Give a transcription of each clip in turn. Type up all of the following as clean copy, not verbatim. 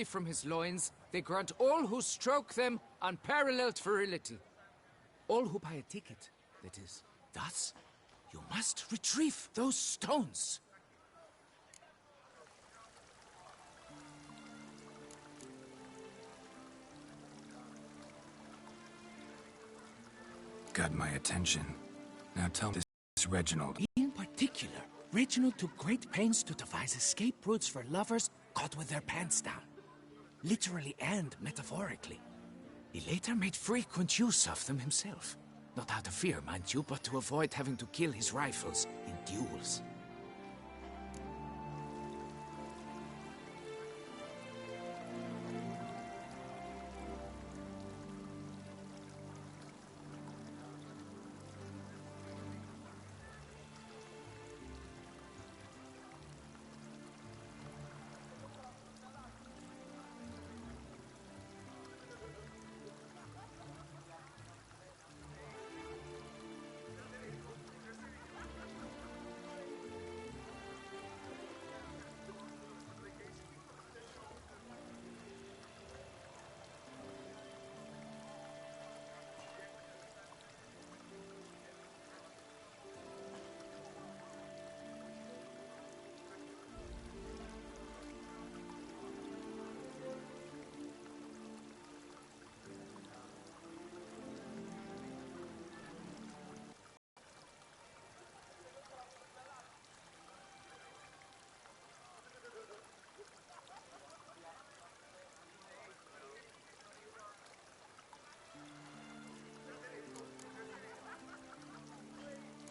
from his loins, they grant all who stroke them unparalleled virility. All who buy a ticket, that is. Thus, you must retrieve those stones. Got my attention. Now tell me this Reginald. In particular, Reginald took great pains to devise escape routes for lovers caught with their pants down. Literally and metaphorically. He later made frequent use of them himself. Not out of fear, mind you, but to avoid having to kill his rivals in duels.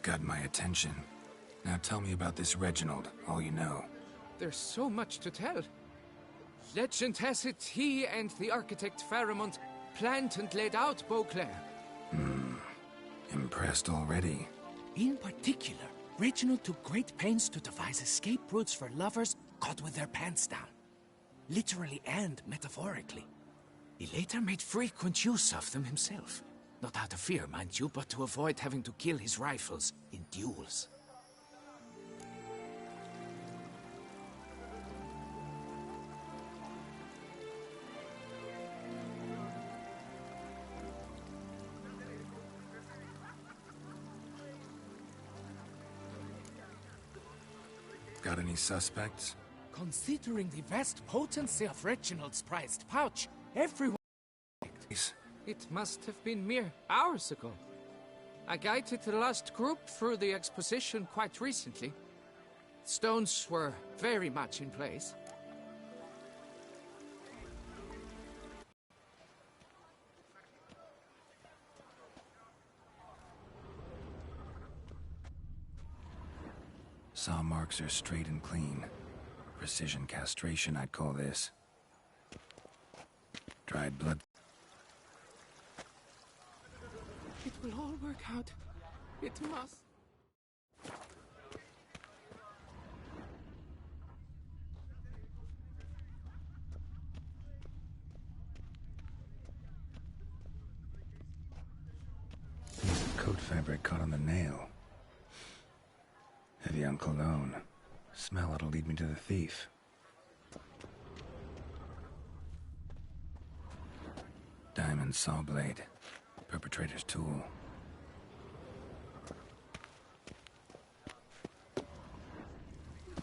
Got my attention. Now tell me about this Reginald, all you know. There's so much to tell. Legend has it he and the architect Pharamond planned and laid out Beauclair. Impressed already. In particular, Reginald took great pains to devise escape routes for lovers caught with their pants down. Literally and metaphorically. He later made frequent use of them himself. Not out of fear, mind you, but to avoid having to kill his rivals in duels. Got any suspects? Considering the vast potency of Reginald's prized pouch, everyone... It must have been mere hours ago. I guided the last group through the exposition quite recently. Stones were very much in place. Saw marks are straight and clean. Precision castration, I'd call this. Dried blood. It will all work out. It must. Piece of coat fabric caught on the nail. Heavy on cologne. Smell it'll lead me to the thief. Diamond saw blade. Perpetrator's tool.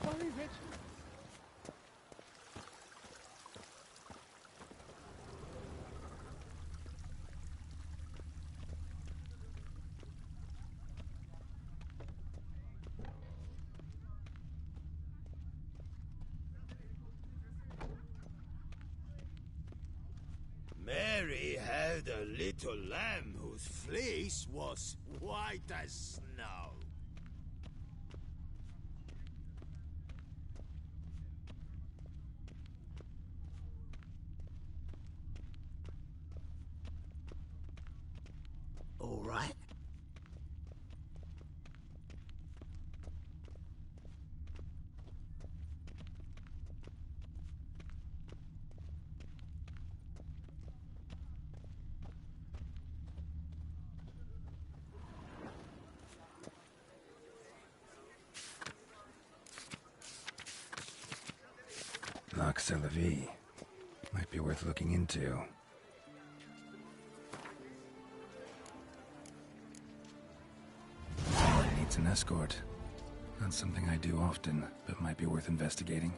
Sorry, Rich. Mary had a little lamb whose fleece was white as snow. All right. C'est la vie. worth looking into. Someone needs an escort. Not something I do often, but might be worth investigating.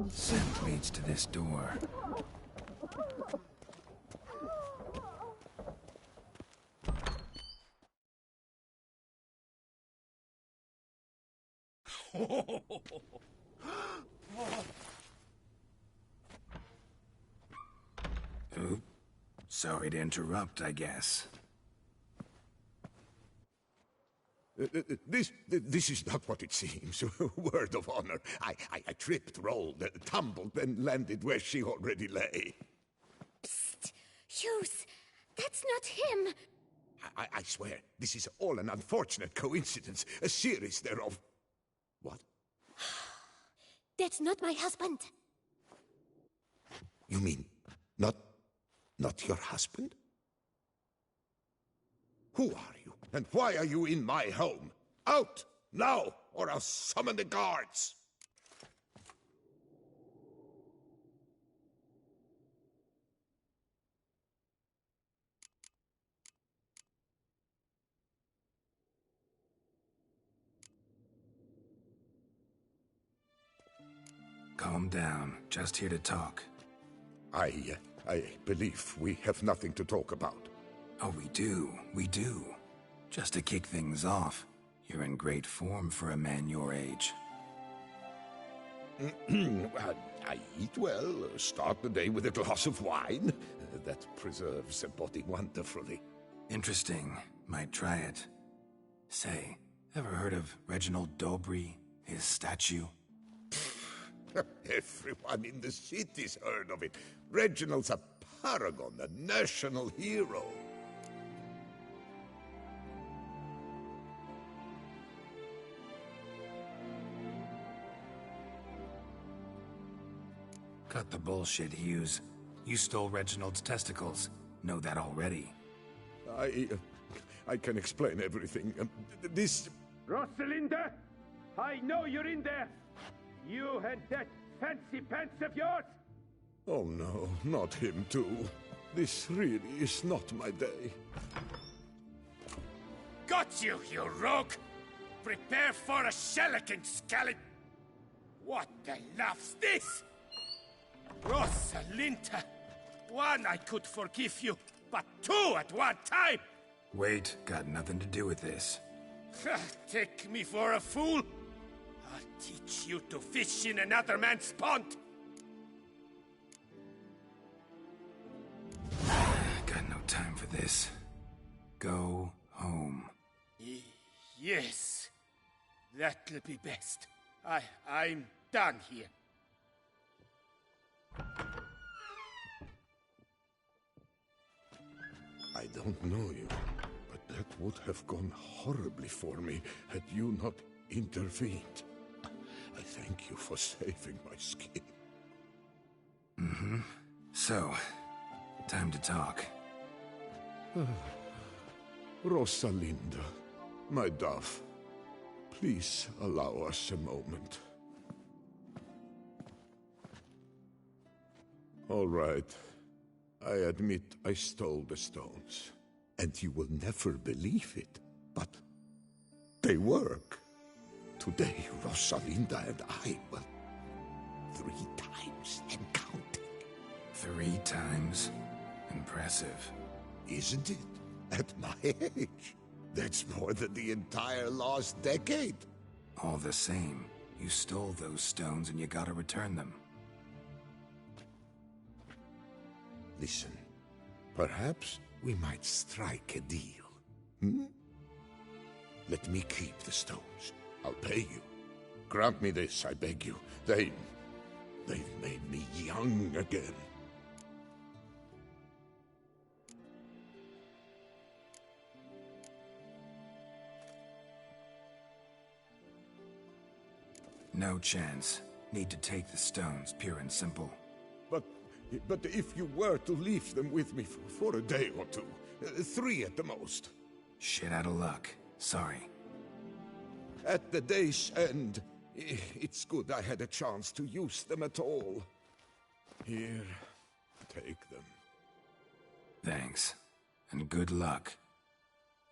Scent leads to this door. Oop. Sorry to interrupt, I guess. This is not what it seems. Word of honor. I tripped, rolled, tumbled, then landed where she already lay. Psst! Hughes! That's not him! I swear, this is all an unfortunate coincidence. A series thereof. What? That's not my husband. You mean, not your husband? Who are you? And why are you in my home? Out! Now! Or I'll summon the guards! Calm down. Just here to talk. I believe we have nothing to talk about. Oh, we do. We do. Just to kick things off, you're in great form for a man your age. I eat well, start the day with a glass of wine. That preserves the body wonderfully. Interesting. Might try it. Say, ever heard of Reginald Dobry, his statue? Everyone in the city's heard of it. Reginald's a paragon, a national hero. Cut the bullshit, Hughes. You stole Reginald's testicles. Know that already. I can explain everything. This... Rosalinda! I know you're in there! You and that fancy pants of yours! Oh no, not him too. This really is not my day. Got you, you rogue! Prepare for a shellacking, scallop! What the laugh's this? Rosalinda! One, I could forgive you, but two at one time! Wait, got nothing to do with this. Take me for a fool? I'll teach you to fish in another man's pond! Got no time for this. Go home. Yes. That'll be best. I'm done here. I don't know you, but that would have gone horribly for me had you not intervened. I thank you for saving my skin. Mm-hmm. So, time to talk. Rosalinda, My dove, please allow us a moment. All right. I admit I stole the stones. And you will never believe it, but they work. Today, Rosalinda and I, well, 3 times and counting. 3 times? Impressive. Isn't it? At my age. That's more than the entire last decade. All the same, you stole those stones and you gotta return them. Listen, perhaps we might strike a deal. Hmm? Let me keep the stones. I'll pay you. Grant me this, I beg you. They've made me young again. No chance. Need to take the stones, pure and simple. But if you were to leave them with me for a day or 2, 3 at the most. Shit out of luck. Sorry. At the day's end, it's good I had a chance to use them at all. Here, take them. Thanks. And good luck.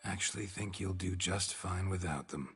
Actually think you'll do just fine without them.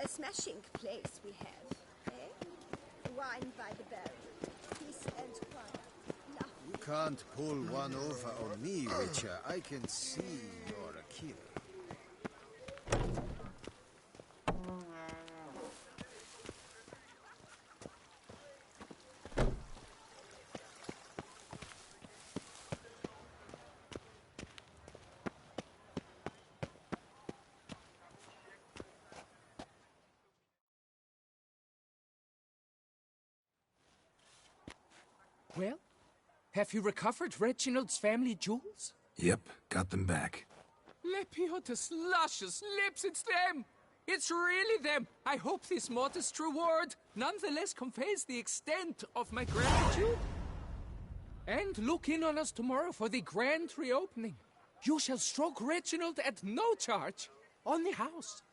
A smashing place we have, eh? Wine by the barrel, peace and quiet. You can't pull one over on me, Witcher. I can see you're a killer. Well, have you recovered Reginald's family jewels? Yep, got them back. Lepiotus luscious lips, it's them! It's really them! I hope this modest reward nonetheless conveys the extent of my gratitude. And look in on us tomorrow for the grand reopening. You shall stroke Reginald at no charge on the house.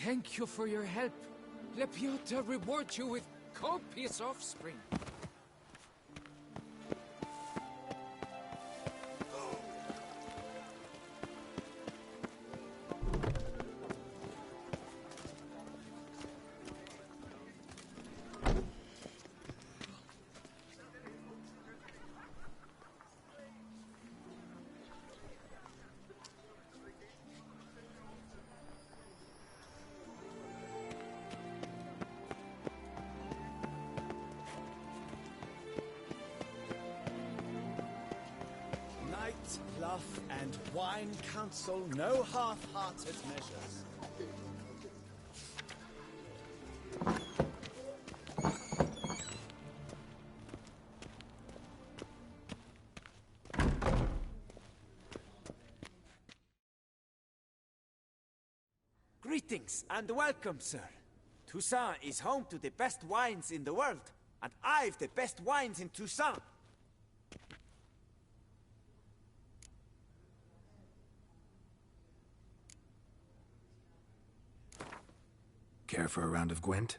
Thank you for your help. Lepiota reward you with copious offspring. Bluff and wine counsel no half-hearted measures. Greetings and welcome, sir. Toussaint is home to the best wines in the world, and I've the best wines in Toussaint. Care for a round of Gwent?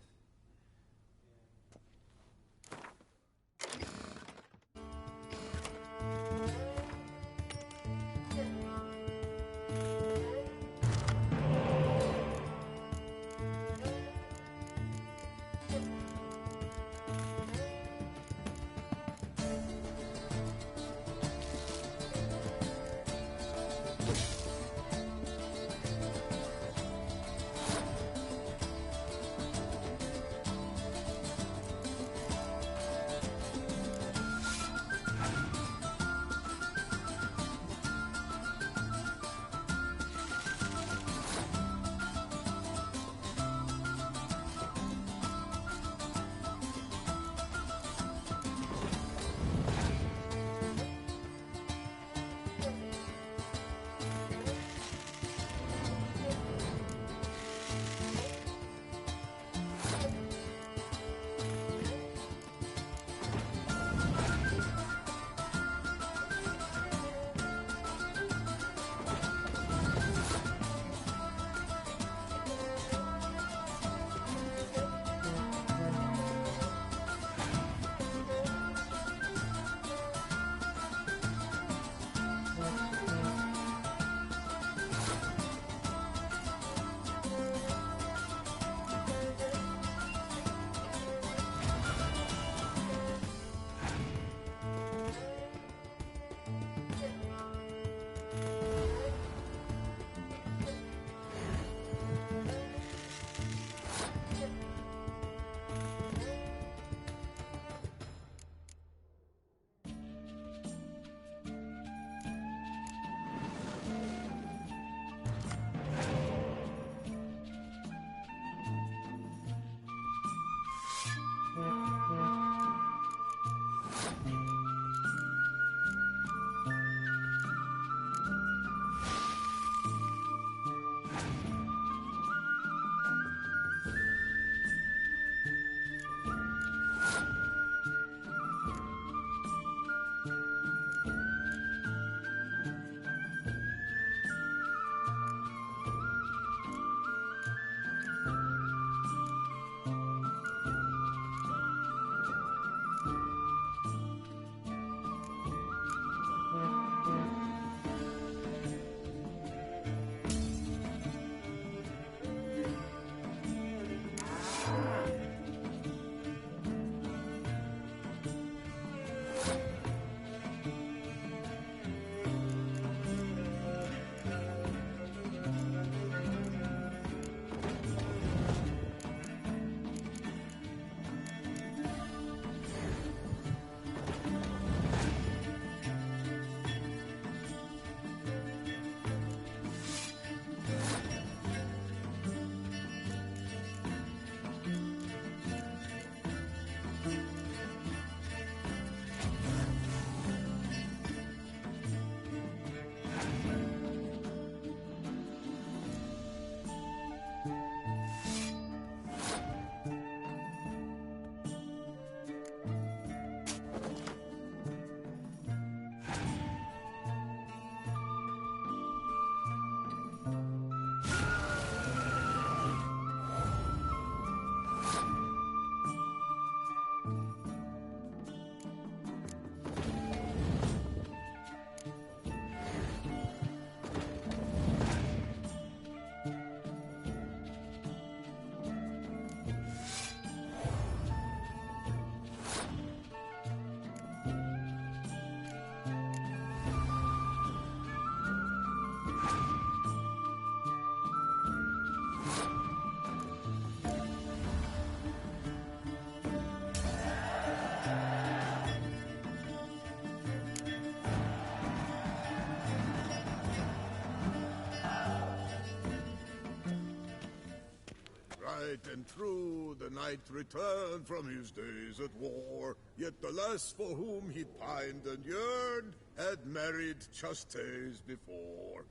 Right and true, the knight returned from his days at war, yet the lass for whom he pined and yearned had married just days before.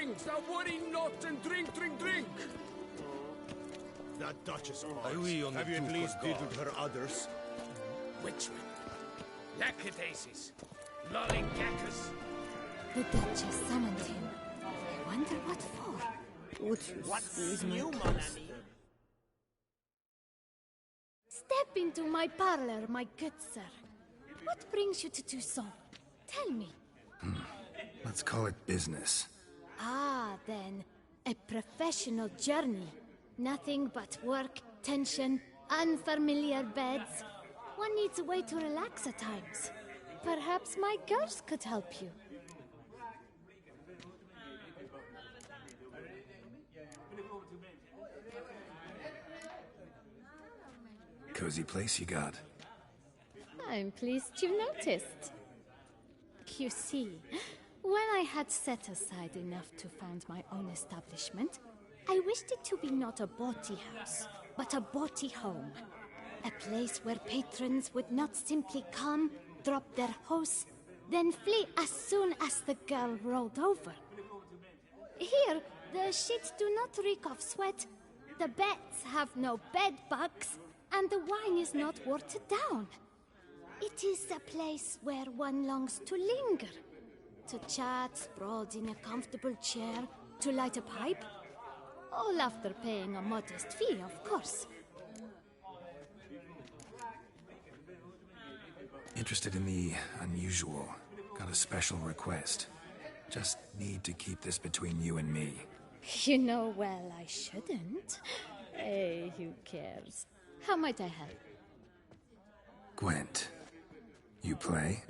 things. Thou worry not and drink, drink, drink. That Duchess of Are we on the Have you at Duke least of diddled Guard? her others? Witchman. Lackadaisies. Lollygaggers. The Duchess summoned him. I wonder what for. What's new, mon ami? Step into my parlor, my good sir. What brings you to Toussaint? Tell me. Let's call it business. Ah, then, a professional journey. Nothing but work, tension, unfamiliar beds. One needs a way to relax at times. Perhaps my girls could help you. Cozy place you got. I'm pleased you noticed. You see, when I had set aside enough to found my own establishment, I wished it to be not a bawdy house, but a bawdy home. A place where patrons would not simply come, drop their hose, then flee as soon as the girl rolled over. Here, the sheets do not reek of sweat, the beds have no bed bugs, and the wine is not watered down. It is a place where one longs to linger, to chat sprawled in a comfortable chair, to light a pipe. All after paying a modest fee, of course. Interested in the unusual. Got a special request. Just need to keep this between you and me. You know well I shouldn't. Hey, who cares? How might I help? Gwent, you play?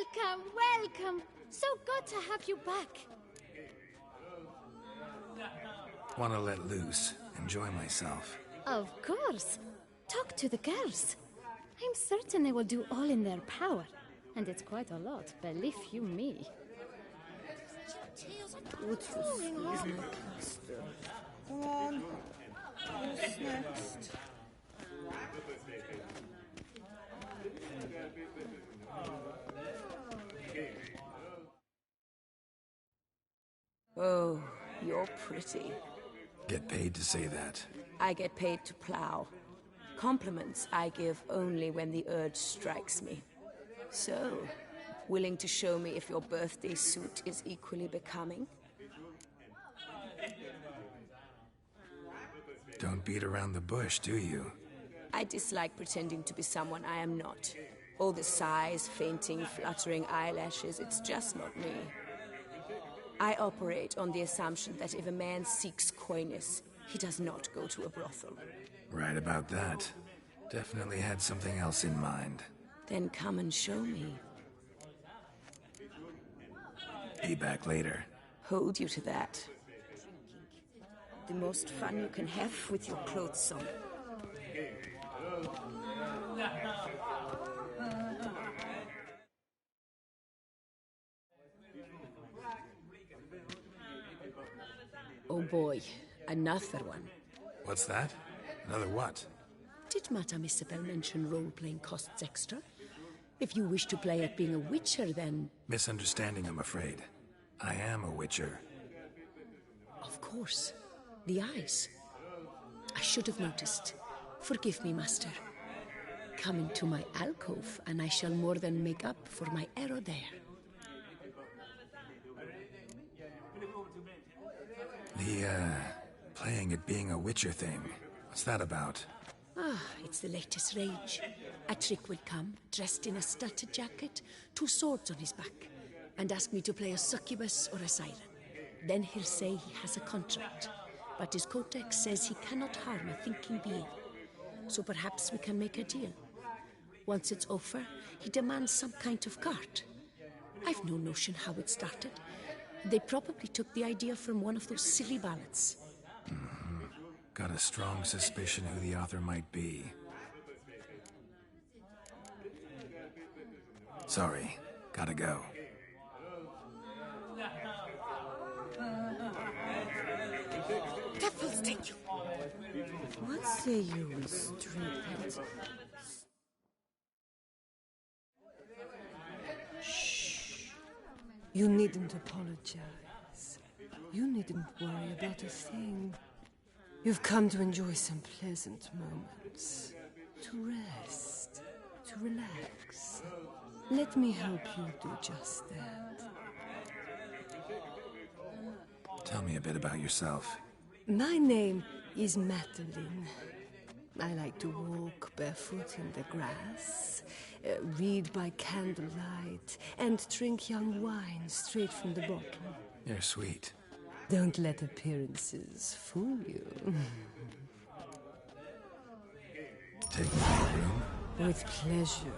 Welcome, welcome. So good to have you back. Want to let loose, enjoy myself. Of course. Talk to the girls. I'm certain they will do all in their power. And it's quite a lot, believe you me. What's Come on. What's next? Oh, you're pretty. Get paid to say that. I get paid to plow. Compliments I give only when the urge strikes me. So, willing to show me if your birthday suit is equally becoming? Don't beat around the bush, do you? I dislike pretending to be someone I am not. All the sighs, fainting, fluttering eyelashes, it's just not me. I operate on the assumption that if a man seeks coyness, he does not go to a brothel. Right about that. Definitely had something else in mind. Then come and show me. Be back later. Hold you to that. The most fun you can have with your clothes on. Oh boy, another one. What's that? Another what? Did Madame Isabel mention role-playing costs extra? If you wish to play at being a witcher, then... Misunderstanding, I'm afraid. I am a witcher. Of course. The eyes. I should have noticed. Forgive me, master. Come into my alcove, and I shall more than make up for my error there. The, playing at being a witcher thing. What's that about? Ah, it's the latest rage. A trick will come, dressed in a studded jacket, 2 swords on his back, and ask me to play a succubus or a siren. Then he'll say he has a contract, but his codex says he cannot harm a thinking being. So perhaps we can make a deal. Once it's over, he demands some kind of cart. I've no notion how it started. They probably took the idea from one of those silly ballads. Got a strong suspicion who the author might be. Sorry, gotta go. Devils take you! What say you, street? Shh. You needn't apologize. You needn't worry about a thing. You've come to enjoy some pleasant moments. To rest. To relax. Let me help you do just that. Tell me a bit about yourself. My name is Madeline. I like to walk barefoot in the grass, read by candlelight, and drink young wine straight from the bottle. You're sweet. Don't let appearances fool you. Take me to your room? With pleasure.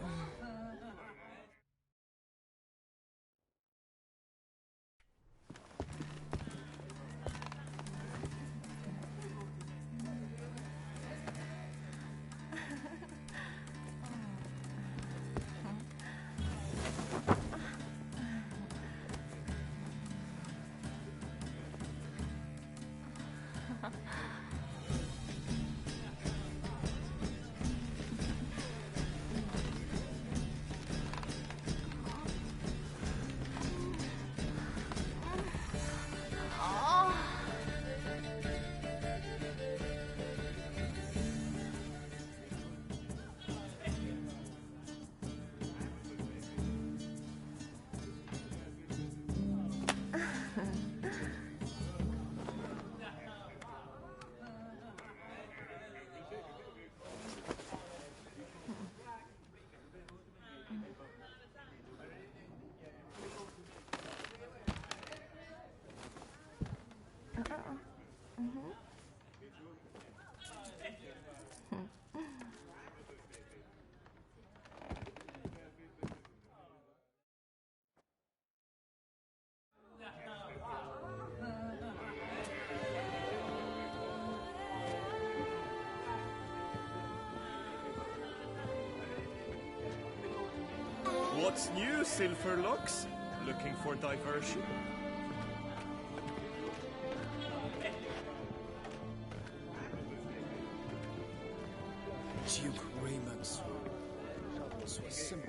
What's new, Silverlocks? Looking for diversion? Duke Raymond's troubles were simply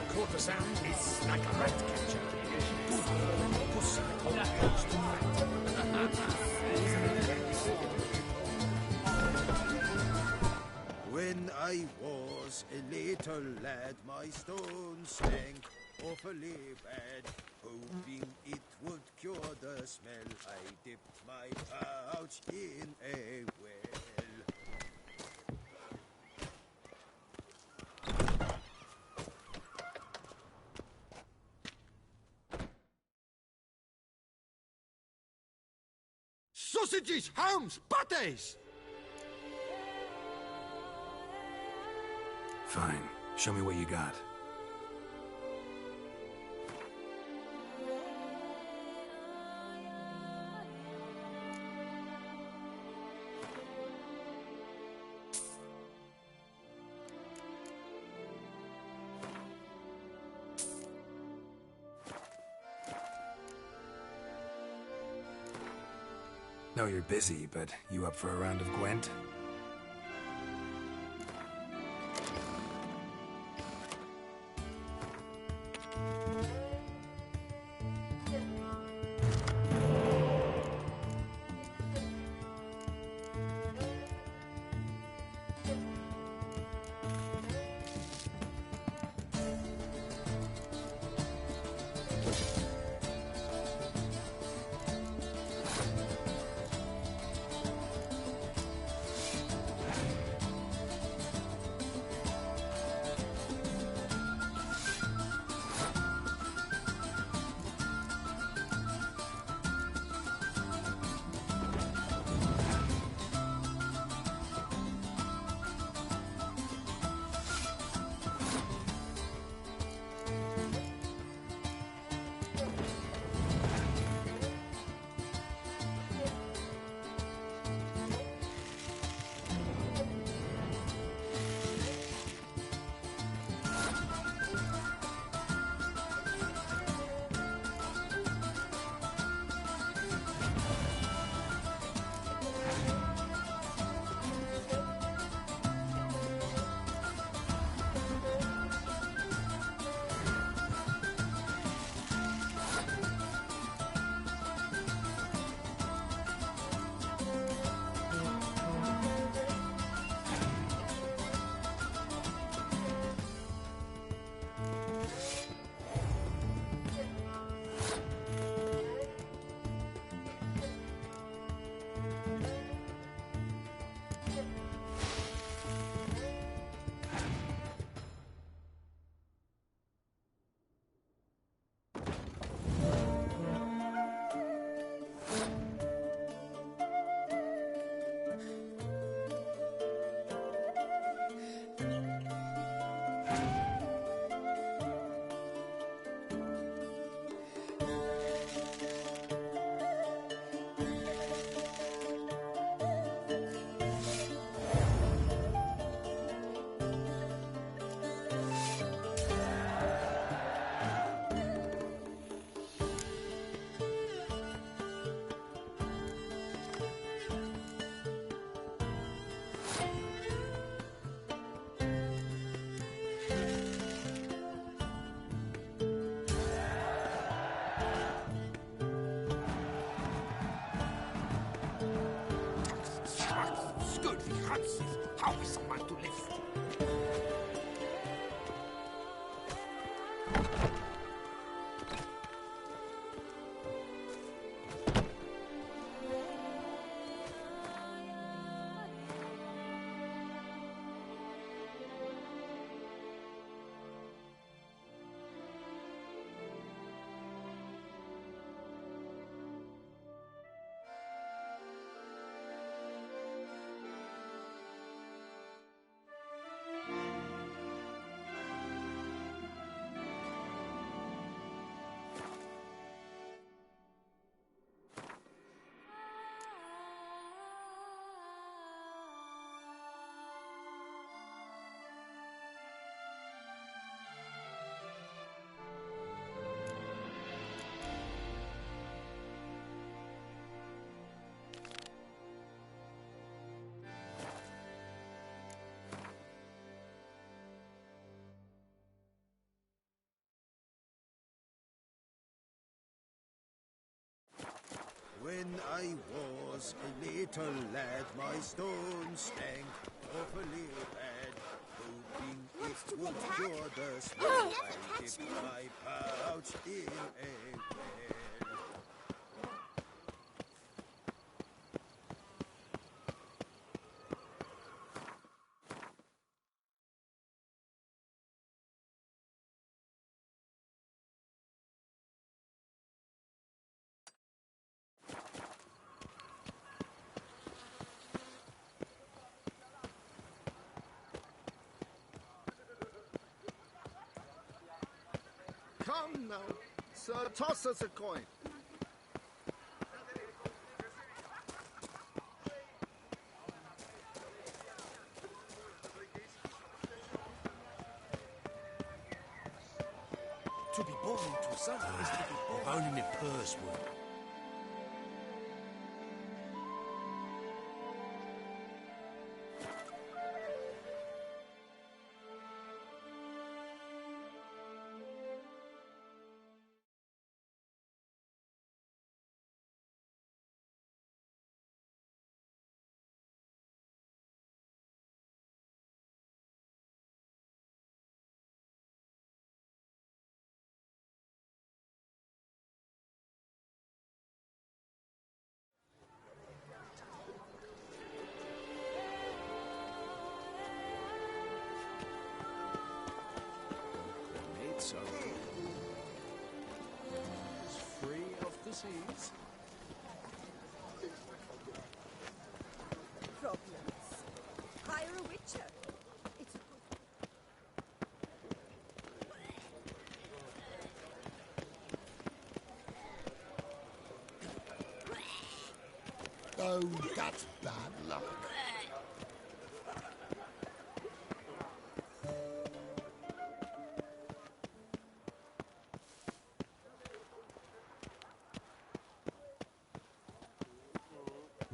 Courtesan is like a rat catcher. Pussy goes to When I was a little lad, my stone stank awfully bad. Hoping it would cure the smell, I dipped my pouch in a well. Sausages, hams, pâtés! Fine. Show me what you got. Know you're busy, but you up for a round of Gwent? How is someone to live? When I was a little lad, my stone stank awfully bad. Hoping it would cure the smell, I dipped my pouch in a well. Come now, sir, toss us a coin. To be born into sun is to be born in a purse wood. So is free of disease. Problems. Hire a witcher. It's Oh, that's bad luck.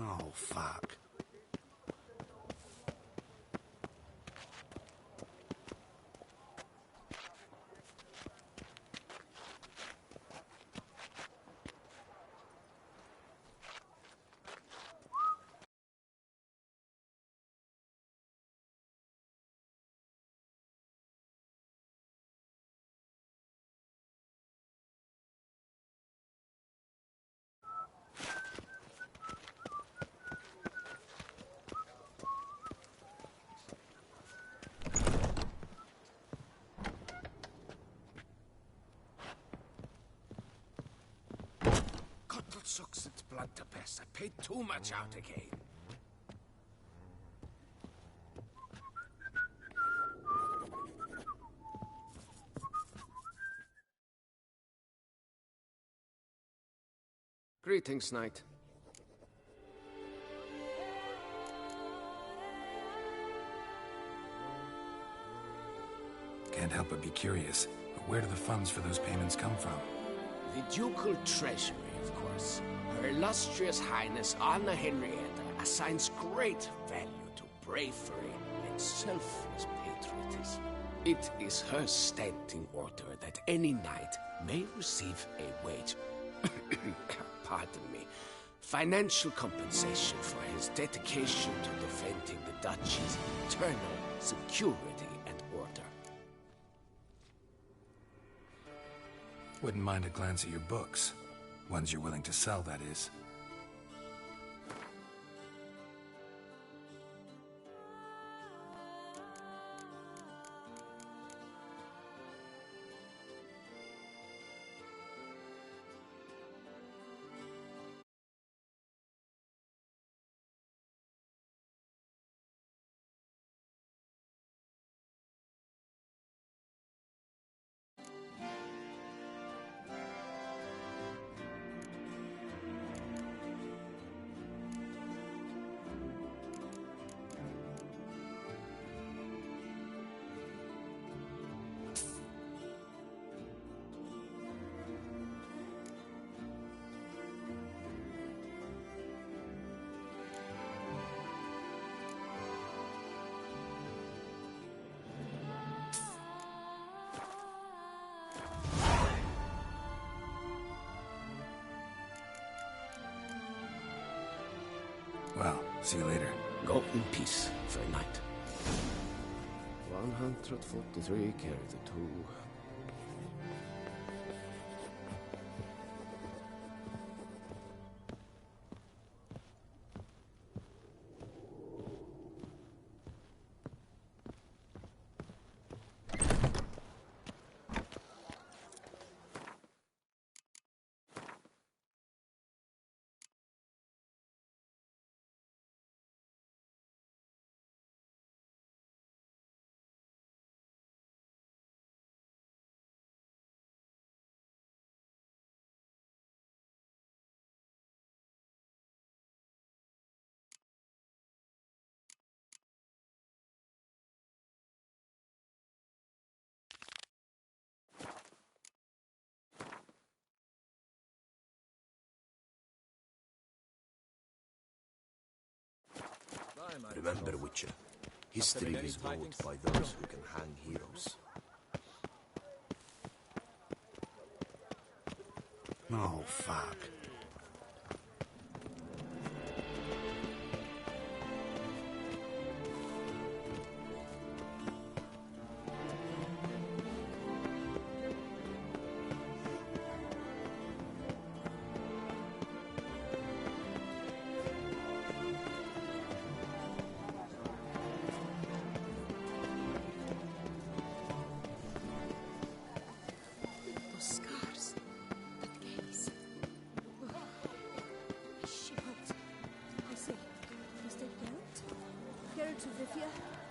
Oh, fuck. Sucks its blood to piss. I paid too much out again. Greetings, knight. Can't help but be curious. But where do the funds for those payments come from? The ducal treasury, of course. Her illustrious highness Anna Henrietta assigns great value to bravery and selfless patriotism. It is her standing order that any knight may receive a wage, pardon me, financial compensation for his dedication to defending the duchy's eternal security and order. Wouldn't mind a glance at your books. Ones you're willing to sell, that is. Well, see you later. Go in peace, Fair Knight. 143 carry the 2. Remember, Witcher, history is wrote by those who can hang heroes. Oh, fuck.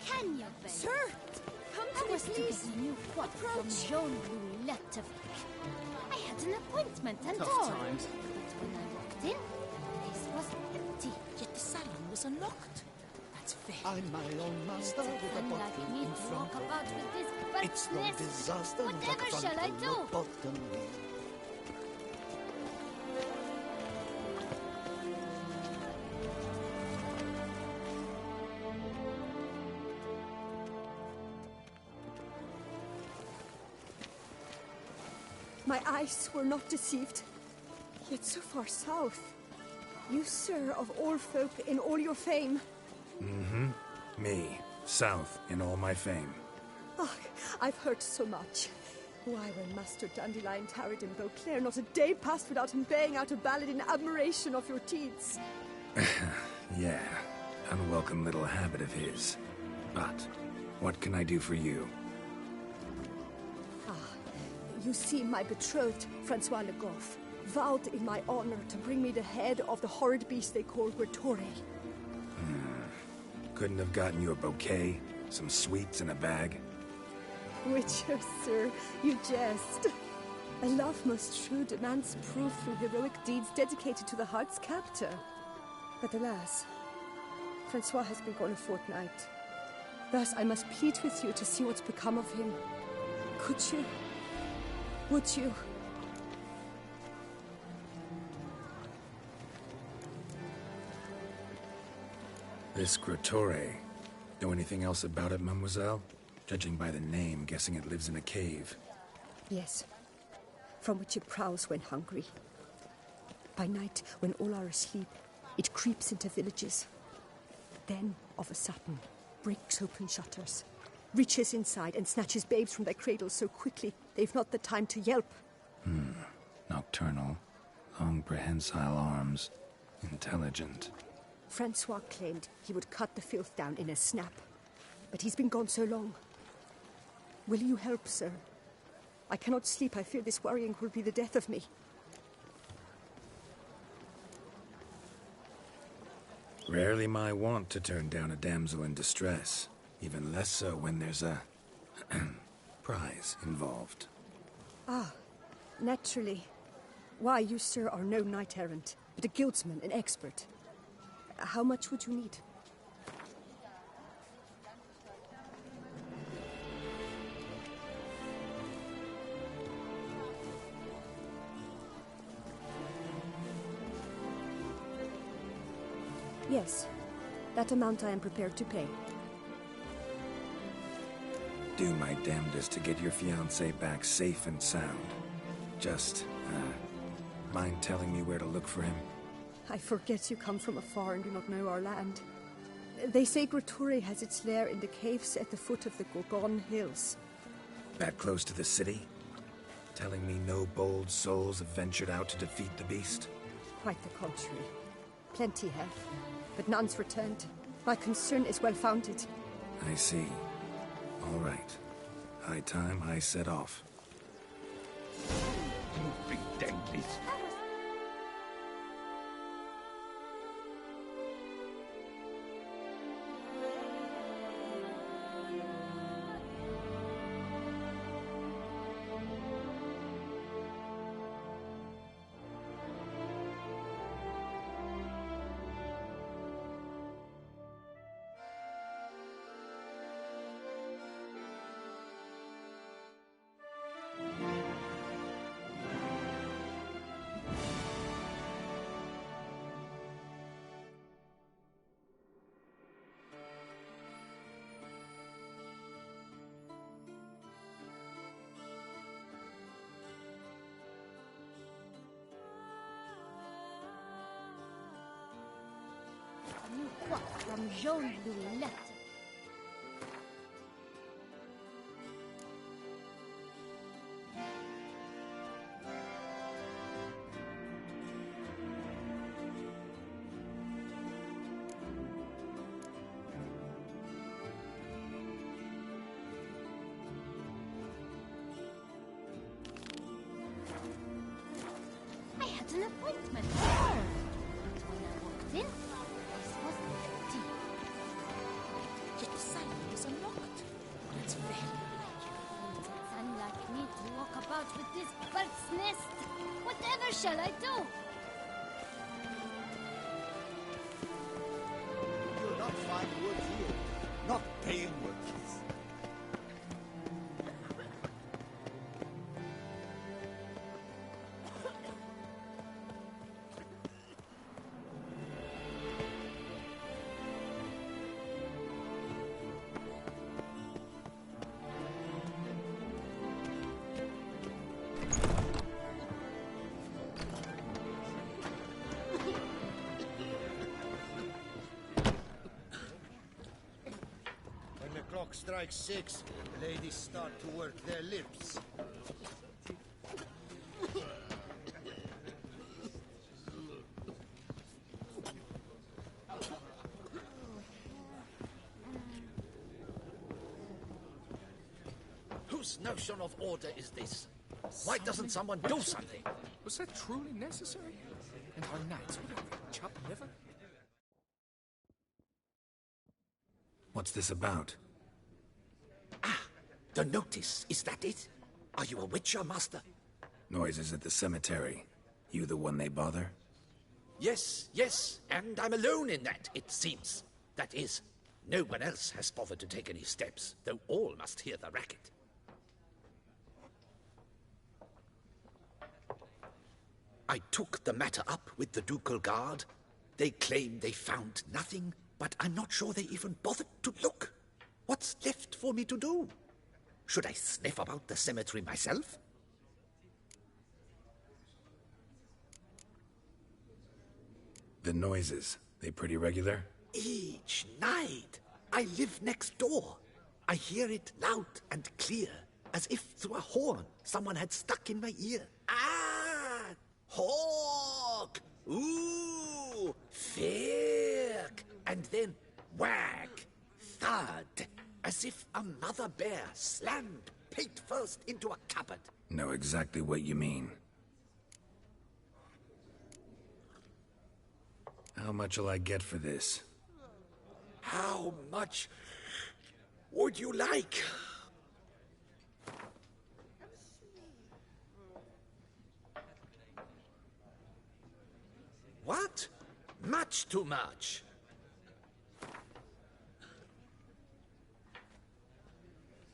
Can you, Ben? Sir! Come to I me, was to please! get a new quote from Jean-Louis Lettevic. I had an appointment and Tough all. times. But when I walked in, the place was empty. Yet the salon was unlocked. That's very... I'm my own master with a Unlike bottle me in to front walk of about with this It's no bird's nest. disaster Whatever that shall I front do? will bottom me. My eyes were not deceived. Yet so far south. You, sir, of all folk in all your fame. Mm-hmm. Me, south in all my fame. Oh, I've heard so much. Why, when Master Dandelion tarried in Beauclair, not a day passed without him baying out a ballad in admiration of your deeds. Yeah, unwelcome little habit of his. But what can I do for you? You see, my betrothed, Francois Le Goff, vowed in my honor to bring me the head of the horrid beast they call Grattore. Couldn't have gotten you a bouquet, some sweets in a bag? Witcher, sir, you jest. A love most true demands proof through heroic deeds dedicated to the heart's captor. But alas, Francois has been gone a fortnight. Thus I must plead with you to see what's become of him. Could you? Would you? This Grattore. Know anything else about it, mademoiselle? Judging by the name, guessing it lives in a cave. Yes. From which it prowls when hungry. By night, when all are asleep, it creeps into villages. Then, of a sudden, breaks open shutters, reaches inside and snatches babes from their cradles so quickly they've not the time to yelp. Nocturnal. Long prehensile arms. Intelligent. Francois claimed he would cut the filth down in a snap. But he's been gone so long. Will you help, sir? I cannot sleep. I fear this worrying will be the death of me. Rarely my wont to turn down a damsel in distress. Even less so when there's a prize involved. Ah, naturally. Why, you, sir, are no knight-errant, but a guildsman, an expert. How much would you need? Yes, that amount I am prepared to pay. Do my damnedest to get your fiancé back safe and sound. Just, mind telling me where to look for him? I forget you come from afar and do not know our land. They say Graturi has its lair in the caves at the foot of the Gorgon Hills. That close to the city? Telling me no bold souls have ventured out to defeat the beast? Quite the contrary. Plenty have, but none's returned. My concern is well-founded. I see. All right. High time I set off. You big danglies. Nous quoi, comme jaune louillette. I had an appointment. But when I walked in, this was empty. Yet the sign is unlocked. That's very like you. It's unlike me to walk about with this bird's nest. Whatever shall I do? You'll not find wood here. Not paying workers. When the clock strikes 6, the ladies start to work their lips. Whose notion of order is this? Why doesn't someone do something? Was that truly necessary? And our knights would have chopped liver? What's this about? The notice, is that it? Are you a witcher, master? Noises at the cemetery. You the one they bother? Yes, yes, and I'm alone in that, it seems. That is, no one else has bothered to take any steps, though all must hear the racket. I took the matter up with the ducal guard. They claim they found nothing, but I'm not sure they even bothered to look. What's left for me to do? Should I sniff about the cemetery myself? The noises, they pretty regular? Each night. I live next door. I hear it loud and clear, as if through a horn someone had stuck in my ear. Ah! Hawk! Ooh! Firk! And then whack! Thud! As if a mother bear slammed pate first into a cupboard. Know exactly what you mean. How much will I get for this? How much would you like? What? Much too much.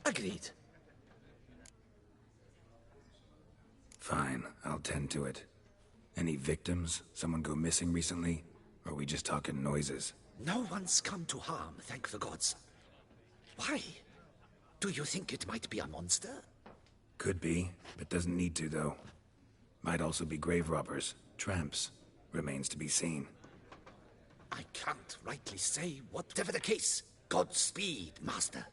Agreed. Fine, I'll tend to it. Any victims? Someone go missing recently? Or are we just talking noises? No one's come to harm, thank the gods. Why? Do you think it might be a monster? Could be, but doesn't need to, though. Might also be grave robbers, tramps, remains to be seen. I can't rightly say. Whatever the case, Godspeed, Master.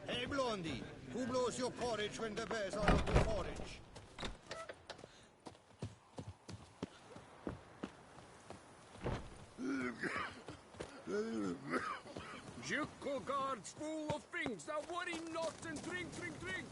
Hey, Blondie, who blows your porridge when the bears are out of forage? Jukko guards full of things, now worry not and drink, drink, drink!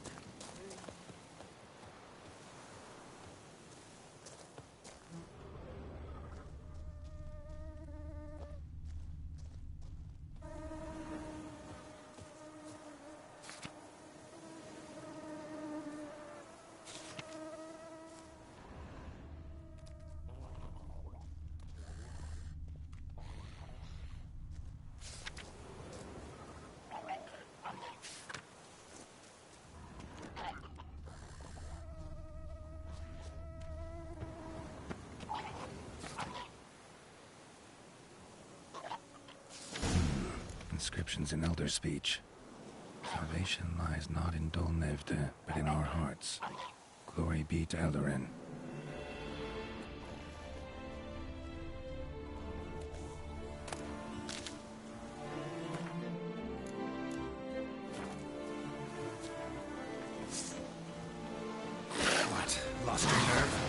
Inscriptions in Elder speech. Salvation lies not in Dolnevde, but in our hearts. Glory be to Eldarin. What? Lost your nerve?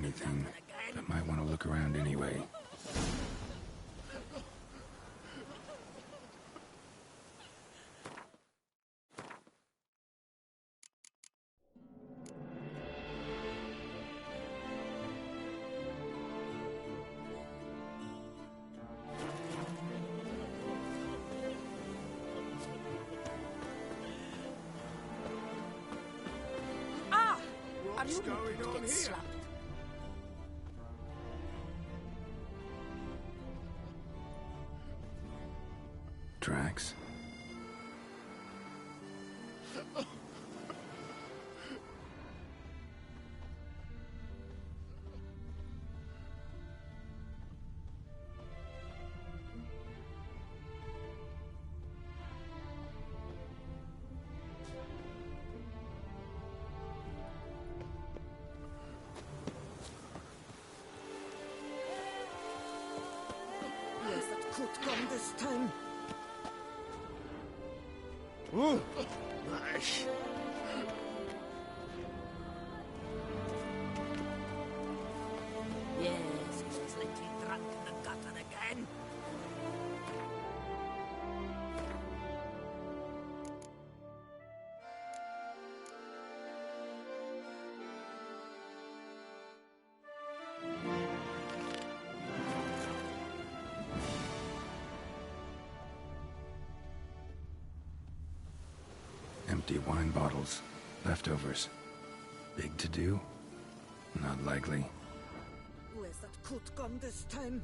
anything, but might want to look around anyway. What's going on here? Drax? Yes, that could come this time. Ooh, nice. Yes, he's slightly drunk in the gutter again. Empty wine bottles. Leftovers. Big to do? Not likely. Where's that could come this time?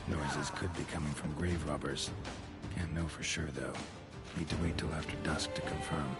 Noises could be coming from grave robbers. Can't know for sure, though. Need to wait till after dusk to confirm.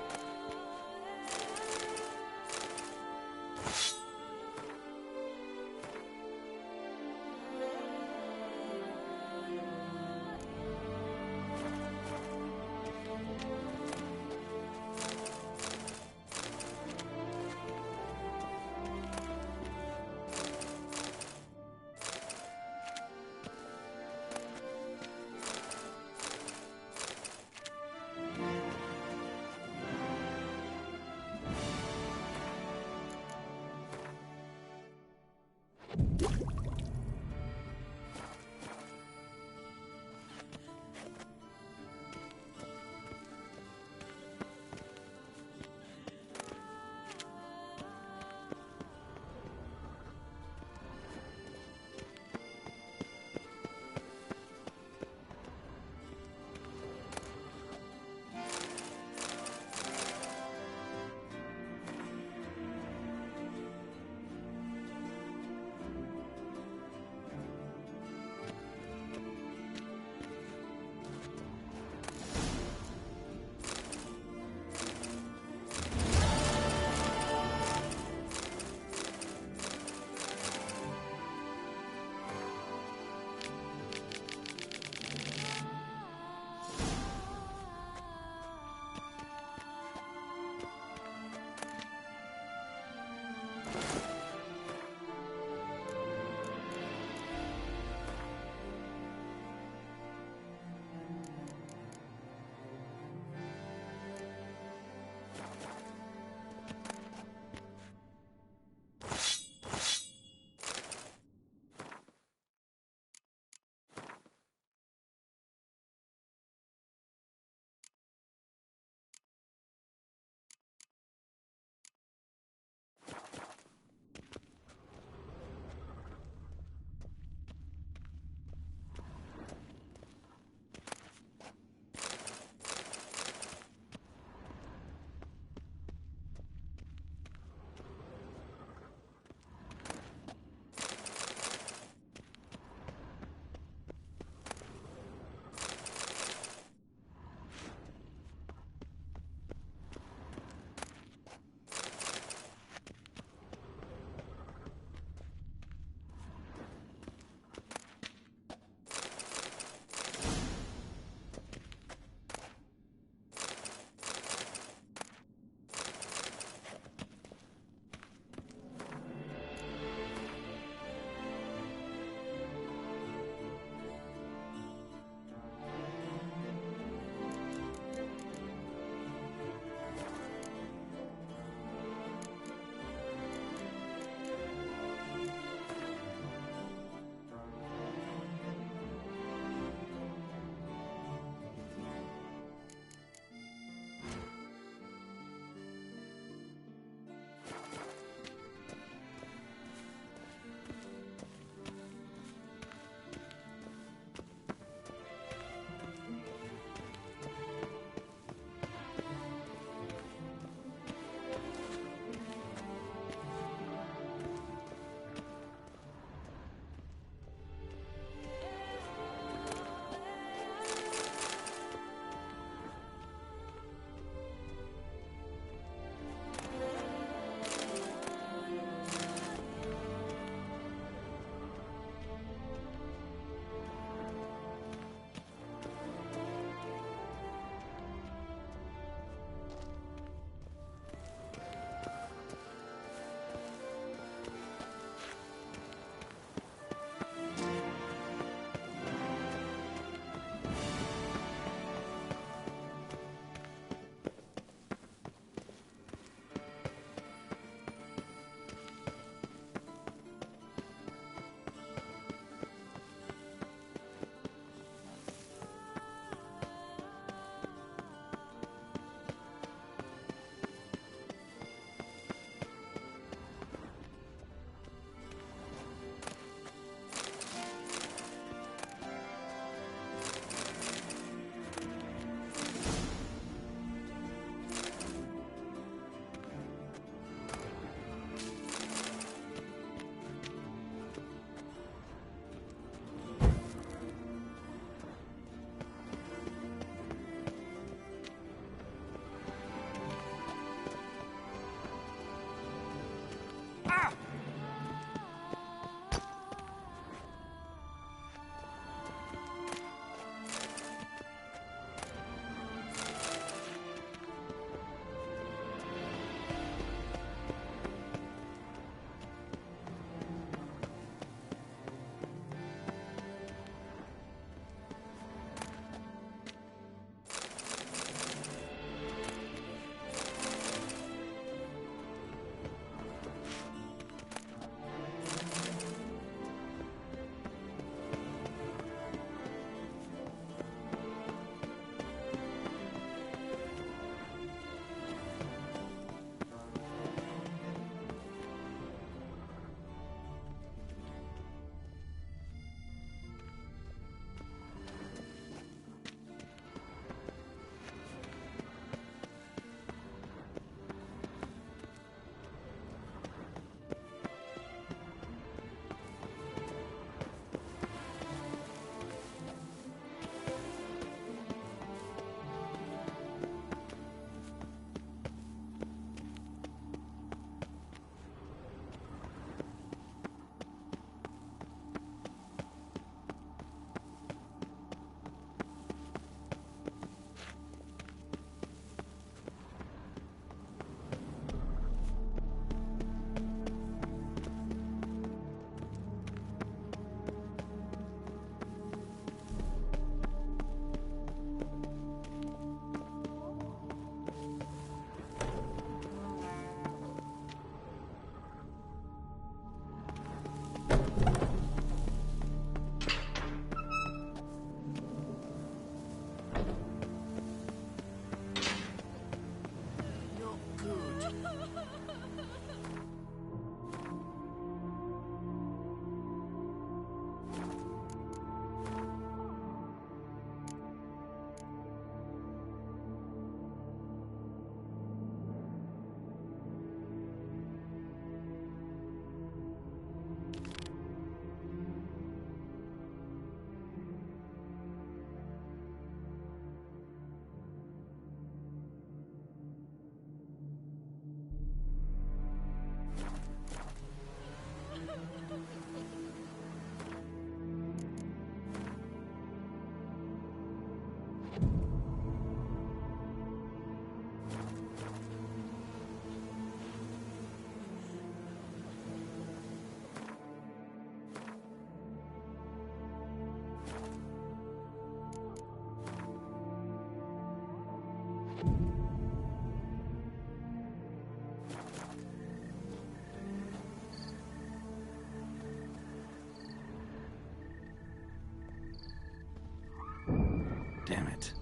Damn it.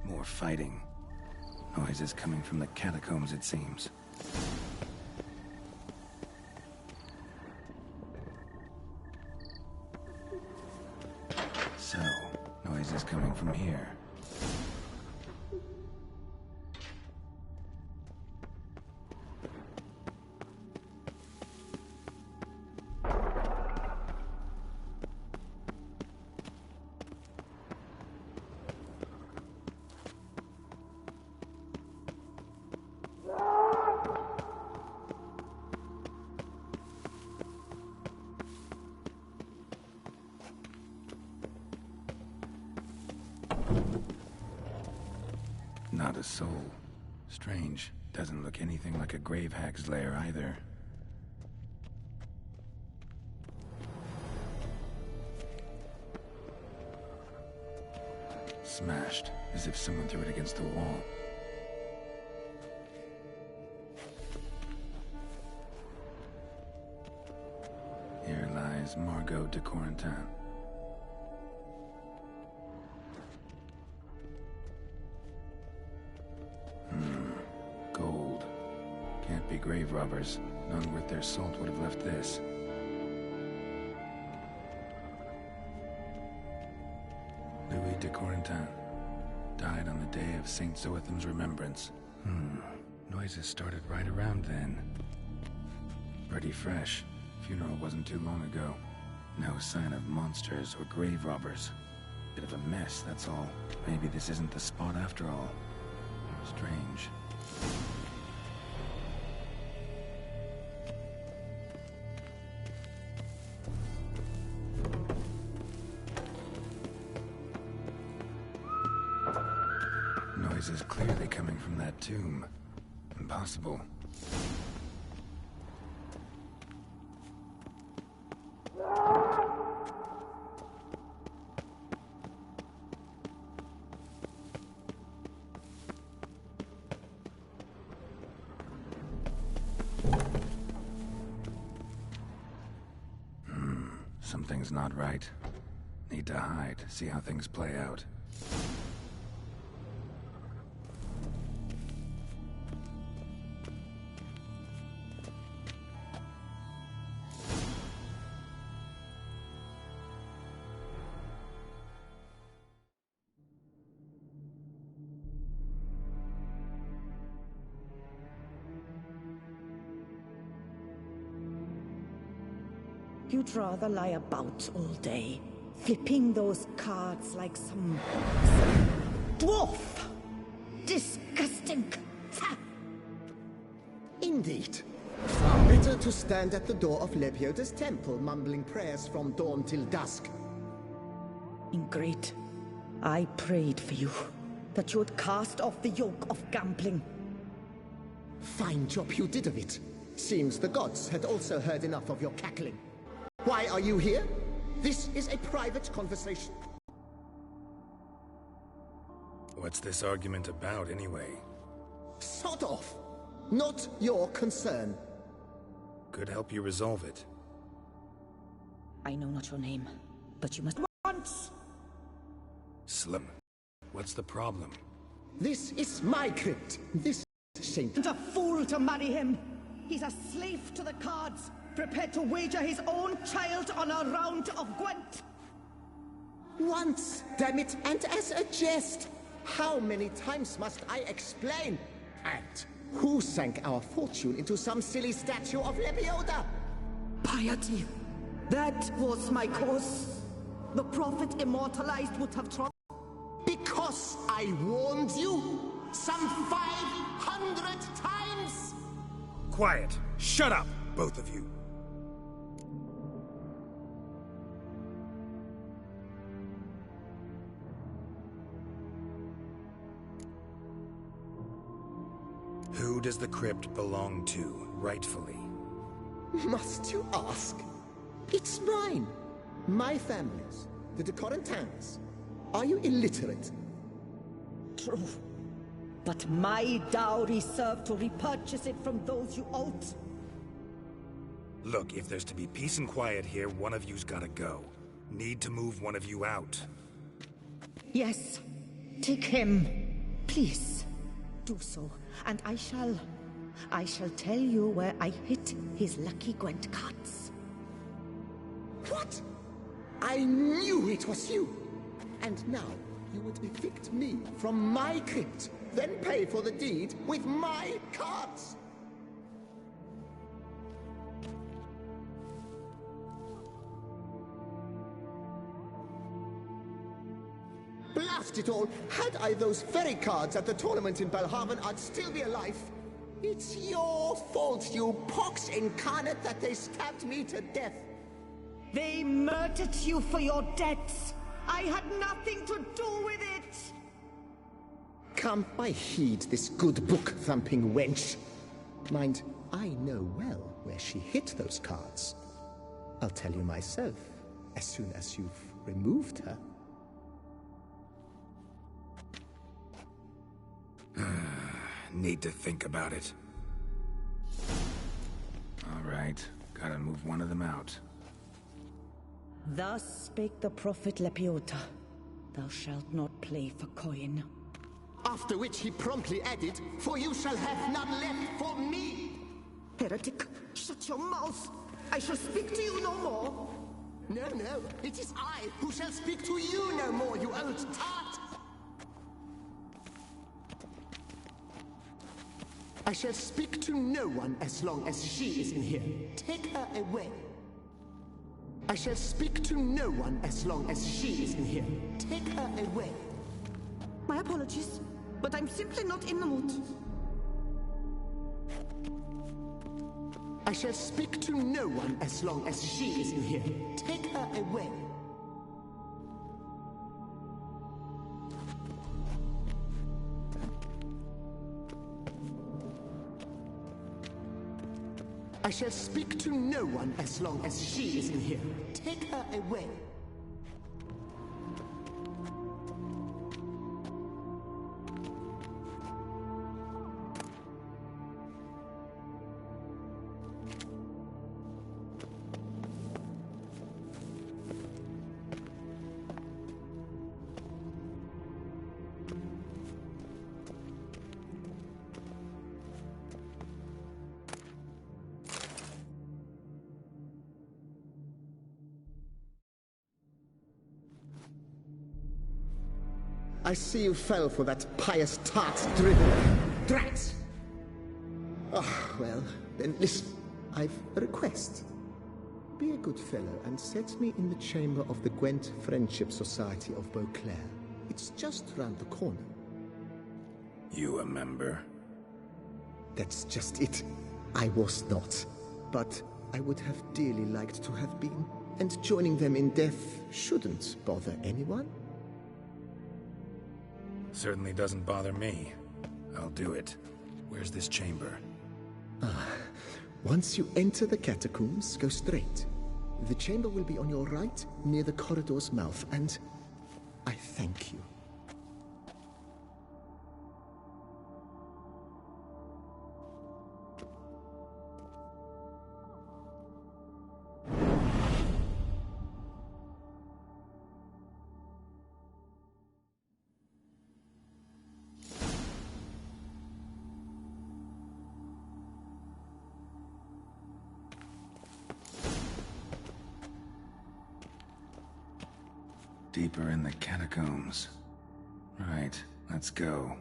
More fighting. Noises coming from the catacombs, it seems. So, noises coming from here. Not a soul. Strange. Doesn't look anything like a grave hag's lair either. Smashed, as if someone threw it against the wall. Here lies Margot de Corentin. Gold. Can't be grave robbers. None worth their salt would have left this. Louis de Corentin. Died on the day of St. Zoetham's remembrance. Noises started right around then. Pretty fresh. Funeral wasn't too long ago. No sign of monsters or grave robbers. Bit of a mess, that's all. Maybe this isn't the spot after all. Strange. Noise is clearly coming from that tomb. Impossible. Something's not right. Need to hide, see how things play out. You'd rather lie about all day, flipping those cards like some dwarf. Disgusting. Indeed. Far better to stand at the door of Lebioda's temple, mumbling prayers from dawn till dusk. Ingrate, I prayed for you, that you would cast off the yoke of gambling. Fine job you did of it. Seems the gods had also heard enough of your cackling. Why are you here? This is a private conversation. What's this argument about, anyway? Sod off! Not your concern. Could help you resolve it. I know not your name, but you must once! Slim, what's the problem? This is my crypt. This saint. A fool to marry him! He's a slave to the cards, prepared to wager his own child on a round of Gwent. Once, damn it, and as a jest. How many times must I explain? And who sank our fortune into some silly statue of Lebioda? Piety. That was my cause. The prophet immortalized would have tried. Because I warned you some 500 times! Quiet! Shut up, both of you! Who does the crypt belong to, rightfully? Must you ask? It's mine. My family's. The de Corentins. Are you illiterate? True. but my dowry served to repurchase it from those you owed. Look, if there's to be peace and quiet here, one of you's gotta go. Need to move one of you out. Yes, take him. Please, do so, and I shall tell you where I hid his lucky Gwent cards. What? I knew it was you! And now you would evict me from my crypt, then pay for the deed with my cards! Blast it all! Had I those very cards at the tournament in Belhaven, I'd still be alive. It's your fault, you pox incarnate, that they stabbed me to death. They murdered you for your debts. I had nothing to do with it. Come, I heed this good book-thumping wench. Mind, I know well where she hid those cards. I'll tell you myself, as soon as you've removed her. Need to think about it. All right, gotta move one of them out. Thus spake the prophet Lepiota. Thou shalt not play for coin. After which he promptly added, "For you shall have none left for me!" Heretic, shut your mouth! I shall speak to you no more! No, no, it is I who shall speak to you no more, you old tart! I shall speak to no one as long as she is in here. Take her away. I shall speak to no one as long as she is in here. Take her away. My apologies, but I'm simply not in the mood. I shall speak to no one as long as she is in here. Take her away. I shall speak to no one as long as she is in here. Take her away. I see you fell for that pious tart's drivel. Drats! Ah, well, then listen. I've a request. Be a good fellow and set me in the chamber of the Gwent Friendship Society of Beauclair. It's just round the corner. You a member? That's just it. I was not. But I would have dearly liked to have been. And joining them in death shouldn't bother anyone. Certainly doesn't bother me. I'll do it. Where's this chamber? Once you enter the catacombs, go straight. The chamber will be on your right, near the corridor's mouth, and I thank you. Deeper in the catacombs. Right, let's go.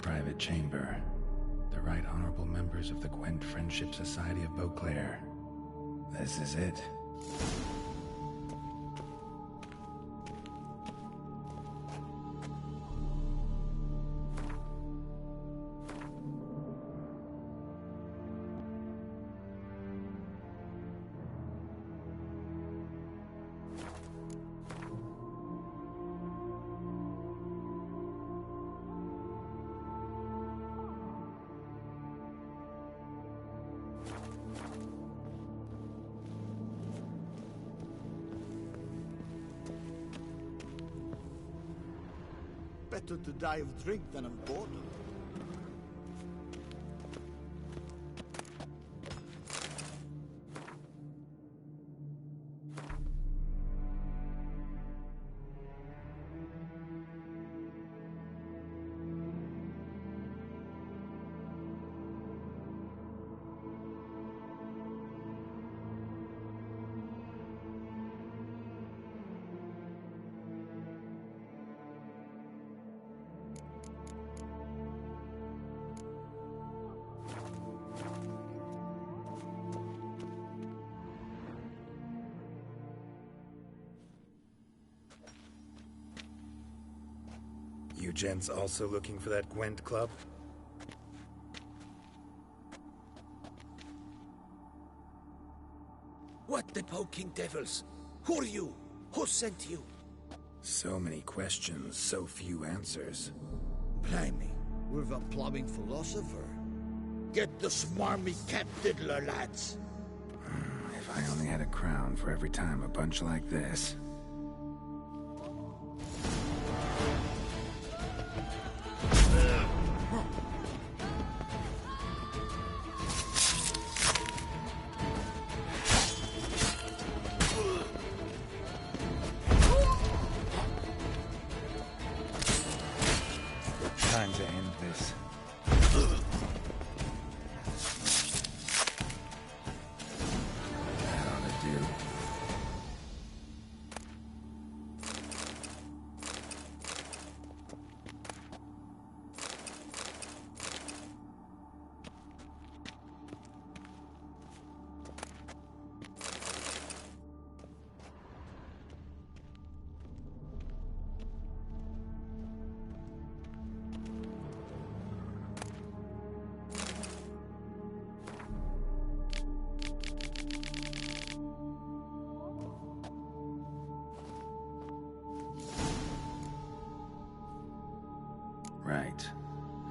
private chamber. The Right Honorable members of the Gwent Friendship Society of Beauclair. This is it. Better to die of drink than of boredom. You gents also looking for that Gwent club? What the poking devils? Who are you? Who sent you? So many questions, so few answers. Blimey, we're the plumbing philosopher. Get the smarmy cat diddler, lads. If I only had a crown for every time a bunch like this. Time to end this. That ought to do. Right.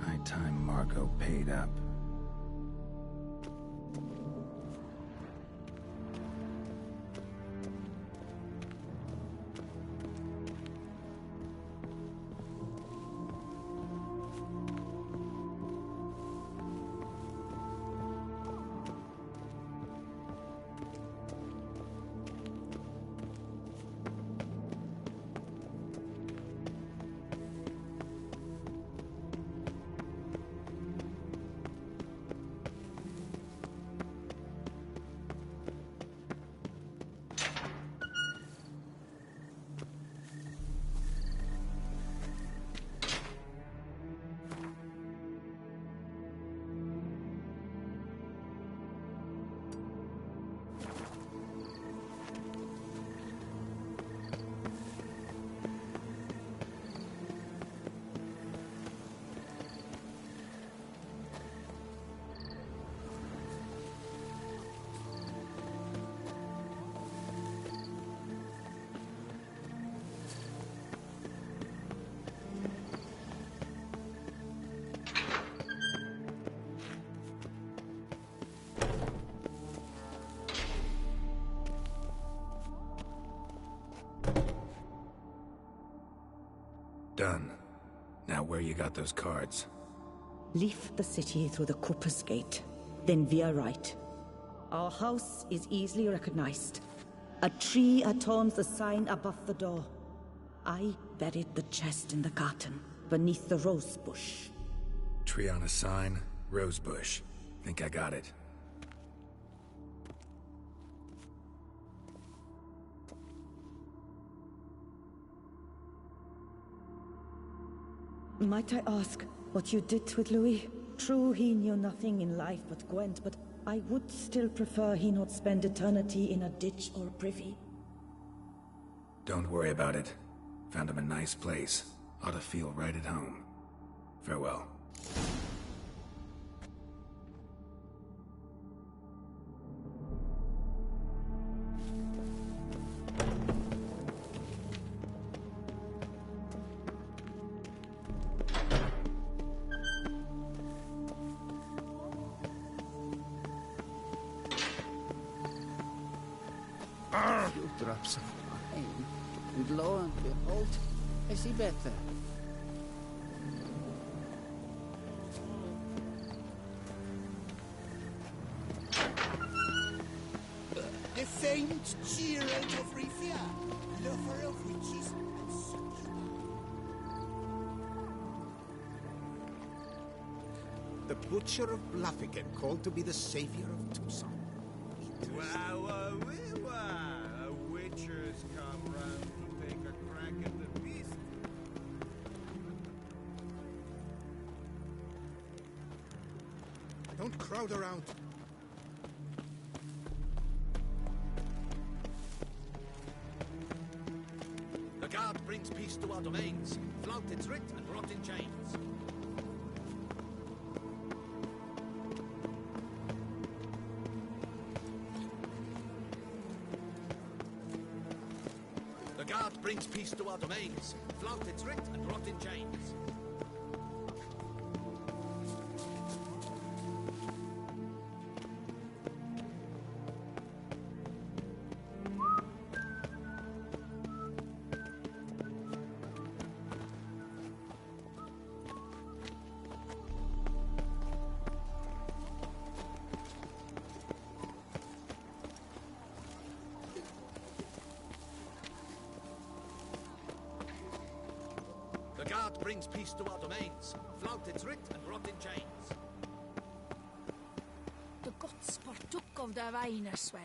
High time Margot paid up. Done. Now where you got those cards? Leave the city through the Cooper's Gate, then veer right. Our house is easily recognized. A tree adorns the sign above the door. I buried the chest in the garden, beneath the rose bush. Tree on a sign, rose bush. Think I got it. Might I ask, What you did with Louis, true he knew nothing in life but Gwent, but I would still prefer he not spend eternity in a ditch or privy. Don't worry about it. Found him a nice place. Ought to feel right at home. Farewell. Few drops of wine, and lo and behold, I see better. The famed Gerald of Rivia, lover of witches and succubi. The Butcher of Bluffigan, called to be the savior of Tucson. A witcher's come round to take a crack at the beast. Don't crowd around. The guard brings peace to our domains. Flout its writ and rot in chains. The guard brings peace to our domains. Flout its writ and rot in chains. The guard brings peace to our domains. Flout its writ and rot in chains. The gods partook of the wine as well.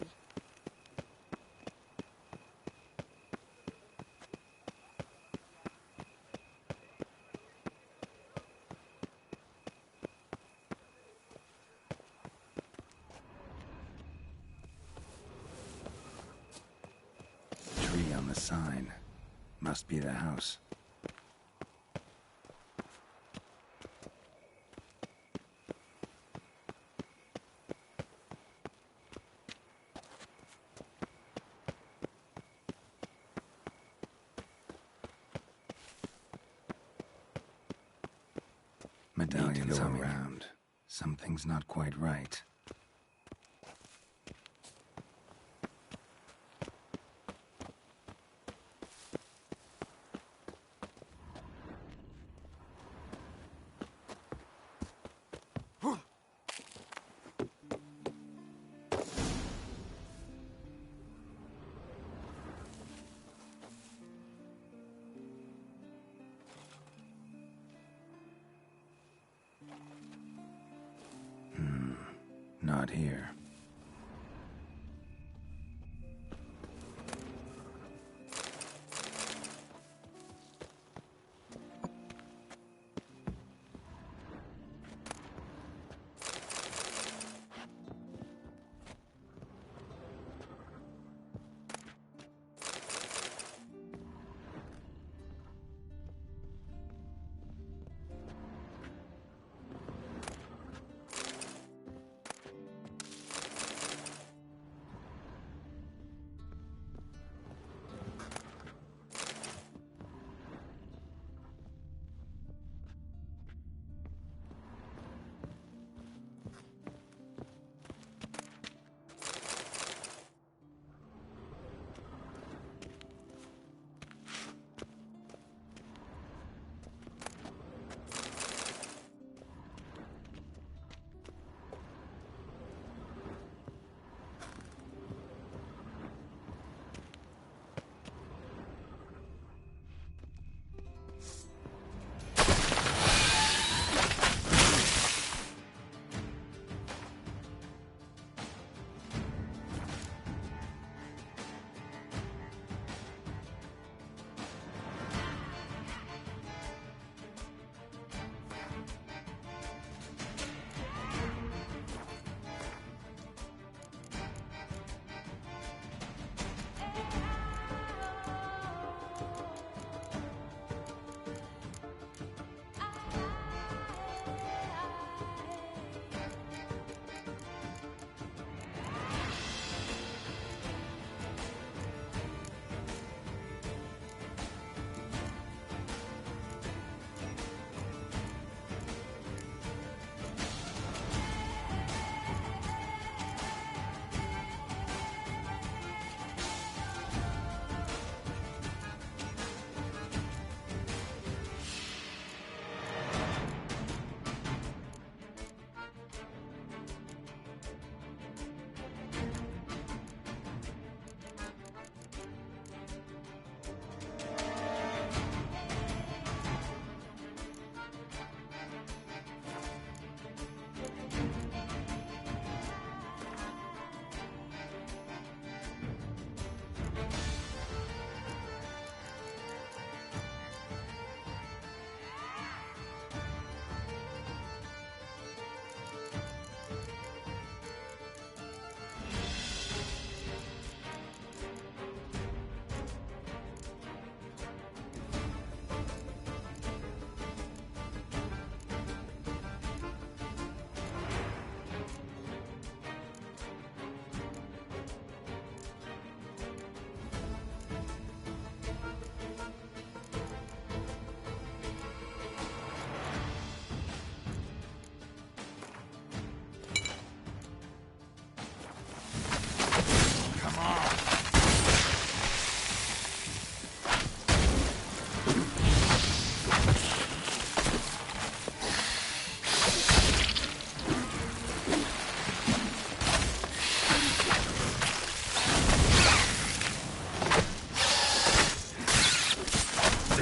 Tree on the sign. Must be the house. Medallions all around. Something's not quite right. Not here.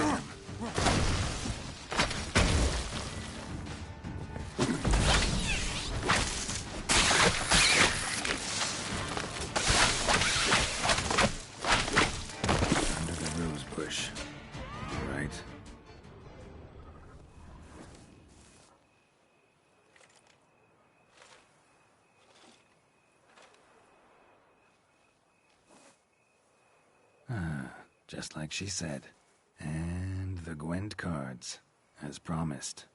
them. Under the rose bush. Right. Just like she said. And the Gwent cards, as promised.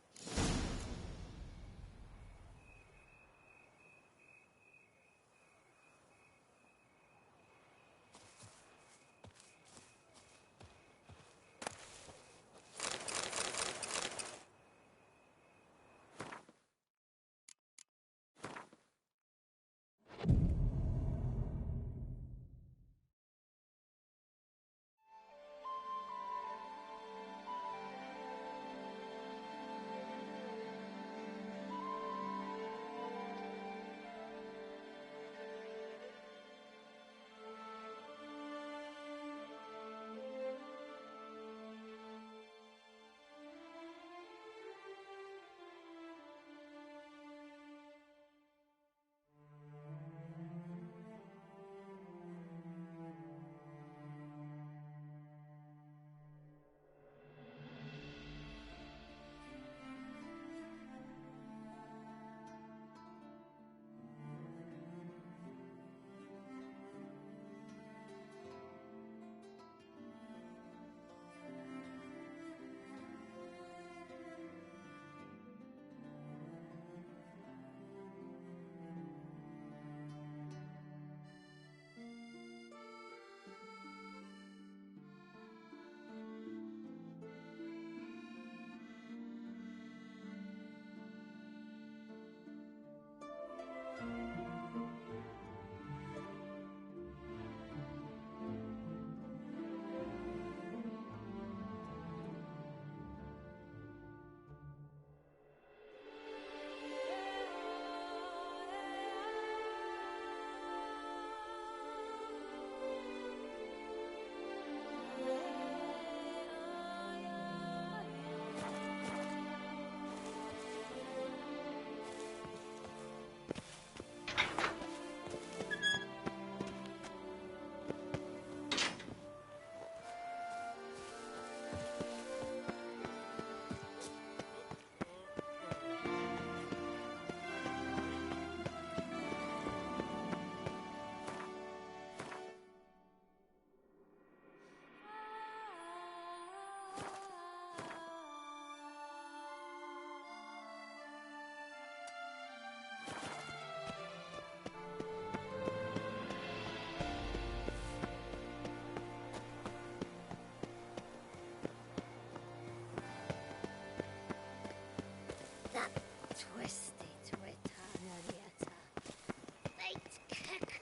Twisty Twitter, Norieta. Late kicker.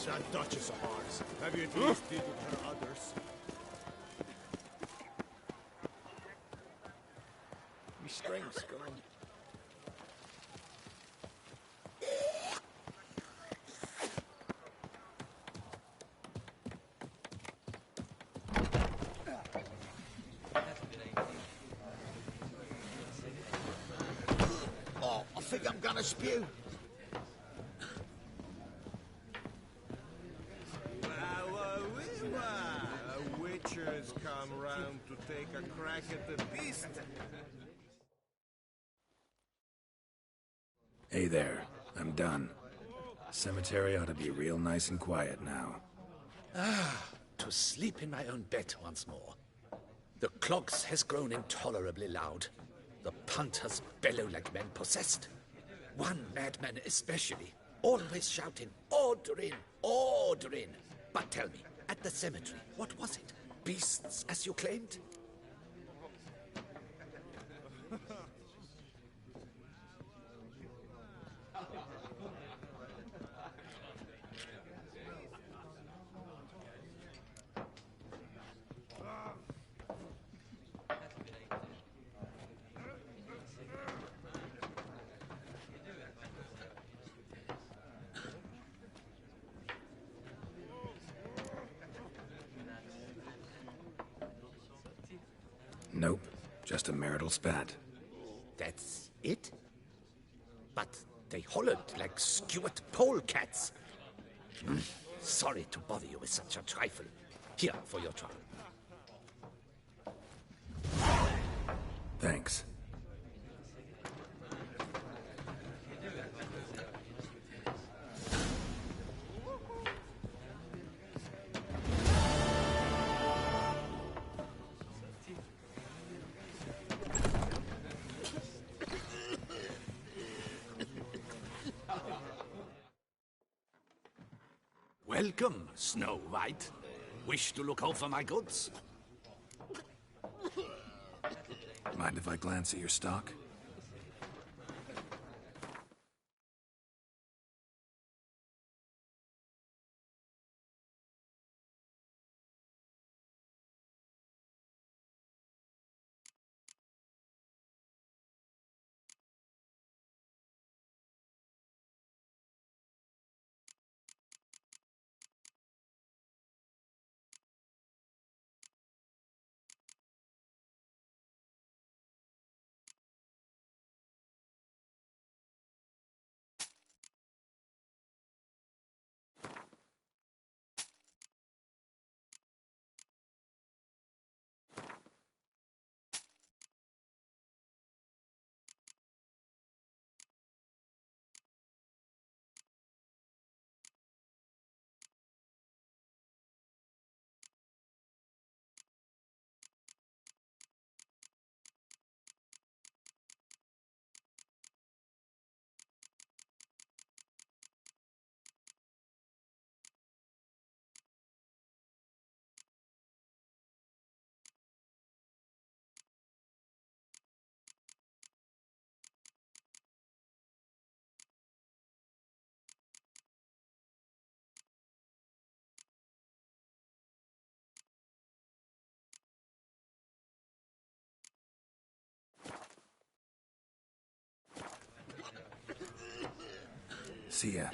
That Duchess of ours. Have you at least dealt with her others? Me strength's gone. Oh, I think I'm gonna spew. Come round to take a crack at the beast. Hey there, I'm done. Cemetery ought to be real nice and quiet now. To sleep in my own bed once more. The clogs has grown intolerably loud. The punters bellow like men possessed. One madman especially, always shouting, "Order in! Order in!" But tell me, at the cemetery, what was it? Beasts, as you claimed? Nope, just a marital spat. That's it? But they hollered like skewered polecats. Sorry to bother you with such a trifle. Here for your trouble. Thanks. Welcome, Snow White. Wish to look over my goods? Mind if I glance at your stock? See ya.